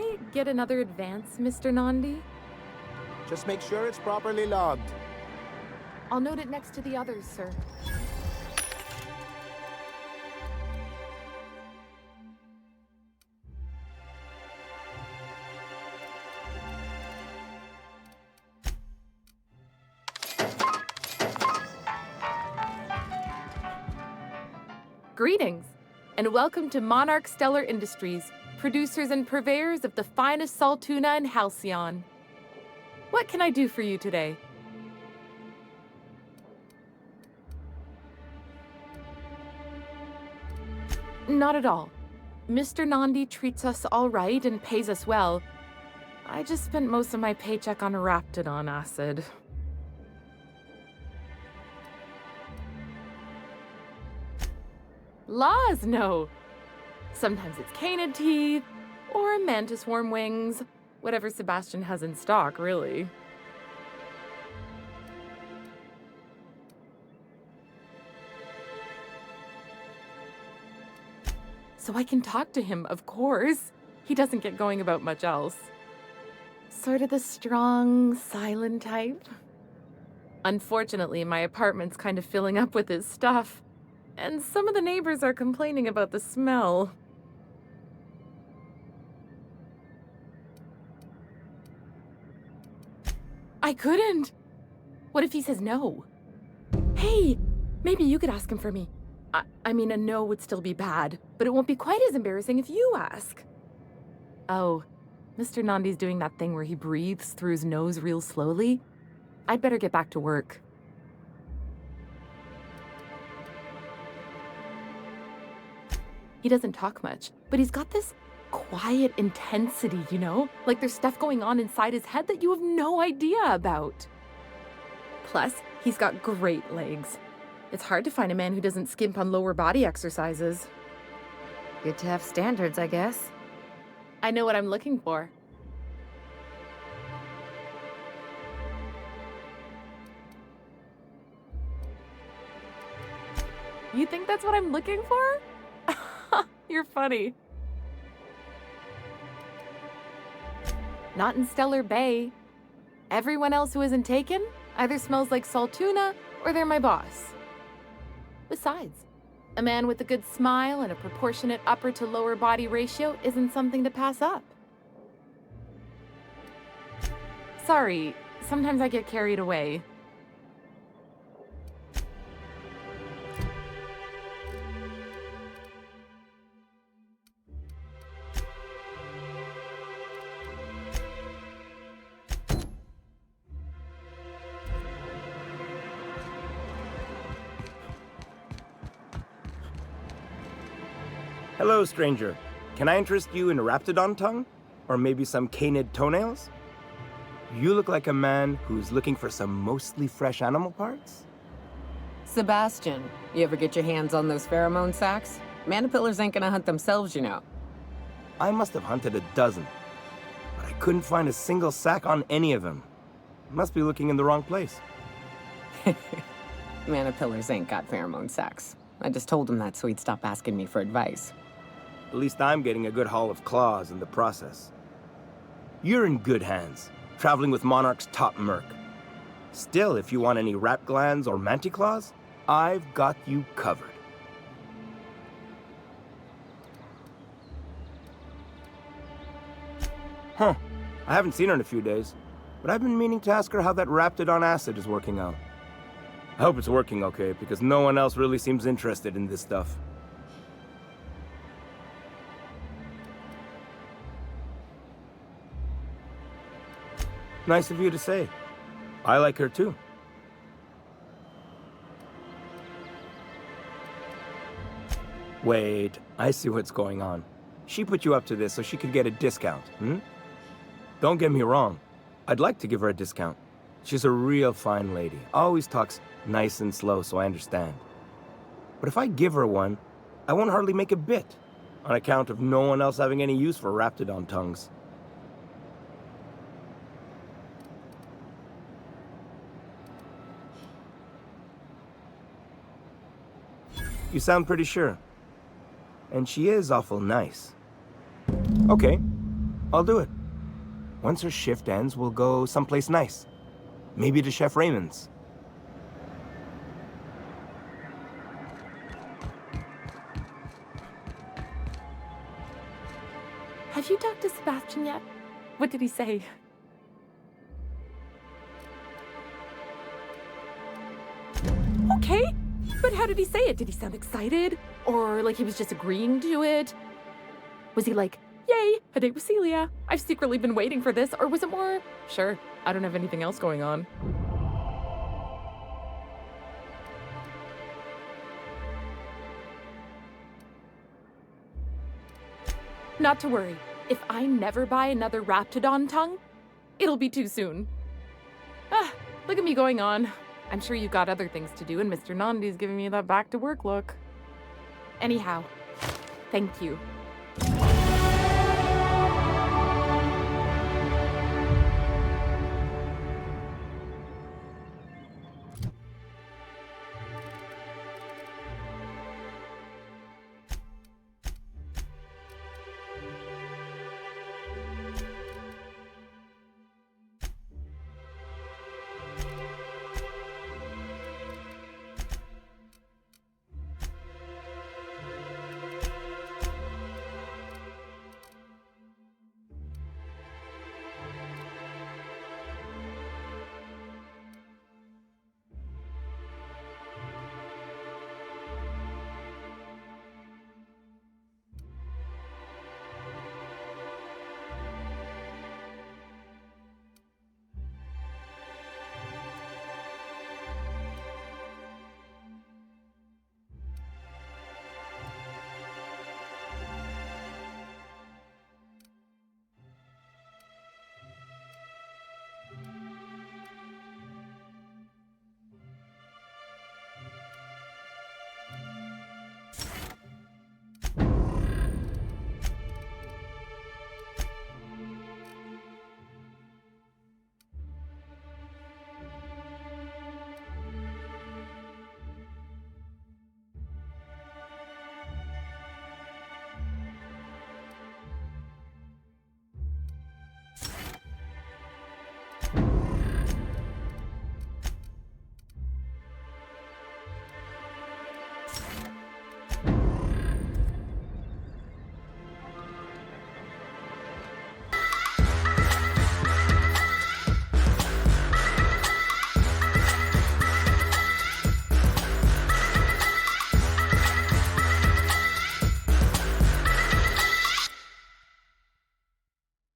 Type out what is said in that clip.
I get another advance, Mr. Nandi? Just make sure it's properly logged. I'll note it next to the others, sir. Greetings, and welcome to Monarch Stellar Industries, producers and purveyors of the finest salt tuna in Halcyon. What can I do for you today? Not at all. Mr. Nandi treats us all right and pays us well. I just spent most of my paycheck on Raptidon acid. Laws, no. Sometimes it's canid teeth, or mantis worm wings. Whatever Sebastian has in stock, really. So I can talk to him, of course. He doesn't get going about much else. Sort of the strong, silent type. Unfortunately, my apartment's kind of filling up with his stuff, and some of the neighbors are complaining about the smell. I couldn't. What if he says no? Hey, maybe you could ask him for me. I mean, a no would still be bad, but it won't be quite as embarrassing if you ask. Oh, Mr. Nandi's doing that thing where he breathes through his nose real slowly. I'd better get back to work. He doesn't talk much, but he's got this quiet intensity, you know? Like there's stuff going on inside his head that you have no idea about. Plus, he's got great legs. It's hard to find a man who doesn't skimp on lower body exercises. Good to have standards, I guess. I know what I'm looking for. You think that's what I'm looking for? You're funny. Not in Stellar Bay. Everyone else who isn't taken either smells like salt tuna or they're my boss. Besides, a man with a good smile and a proportionate upper to lower body ratio isn't something to pass up. Sorry, sometimes I get carried away. Hello, stranger. Can I interest you in a Raptidon tongue? Or maybe some canid toenails? You look like a man who's looking for some mostly fresh animal parts? Sebastian, you ever get your hands on those pheromone sacs? Manipillars ain't gonna hunt themselves, you know. I must have hunted a dozen, but I couldn't find a single sack on any of them. Must be looking in the wrong place. Manipillars ain't got pheromone sacs. I just told him that so he'd stop asking me for advice. At least I'm getting a good haul of claws in the process. You're in good hands, traveling with Monarch's top merc. Still, if you want any rat glands or manticlaws, I've got you covered. Huh. I haven't seen her in a few days, but I've been meaning to ask her how that Raptidon acid is working out. I hope it's working okay, because no one else really seems interested in this stuff. Nice of you to say. I like her too. Wait, I see what's going on. She put you up to this so she could get a discount, hmm? Don't get me wrong. I'd like to give her a discount. She's a real fine lady. Always talks nice and slow, so I understand. But if I give her one, I won't hardly make a bit, on account of no one else having any use for Raptidon tongues. You sound pretty sure. And she is awful nice. Okay, I'll do it. Once her shift ends, we'll go someplace nice. Maybe to Chef Raymond's. Have you talked to Sebastian yet? What did he say? Okay, but how did he say it? Did he sound excited? Or like he was just agreeing to it? Was he like, yay, a date with Celia. I've secretly been waiting for this. Or was it more, sure, I don't have anything else going on. Not to worry. If I never buy another Raptidon tongue, it'll be too soon. Ah, look at me going on. I'm sure you've got other things to do, and Mr. Nandi's giving me that back to work look. Anyhow, thank you.